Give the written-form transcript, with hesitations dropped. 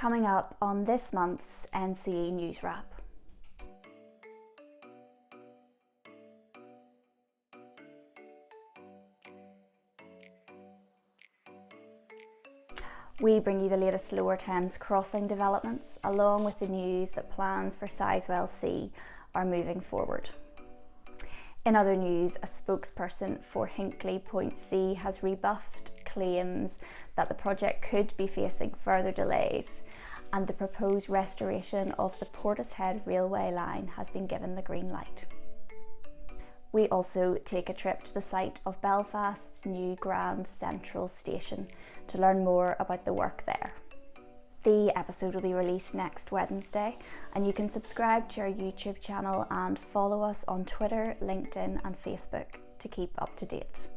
Coming up on this month's NCE News Wrap. We bring you the latest Lower Thames crossing developments, along with the news that plans for Sizewell C are moving forward. In other news, a spokesperson for Hinkley Point C has rebuffed claims that the project could be facing further delays, and the proposed restoration of the Portishead railway line has been given the green light. We also take a trip to the site of Belfast's new Grand Central station to learn more about the work there. The episode will be released next Wednesday, and you can subscribe to our YouTube channel and follow us on Twitter, LinkedIn and Facebook to keep up to date.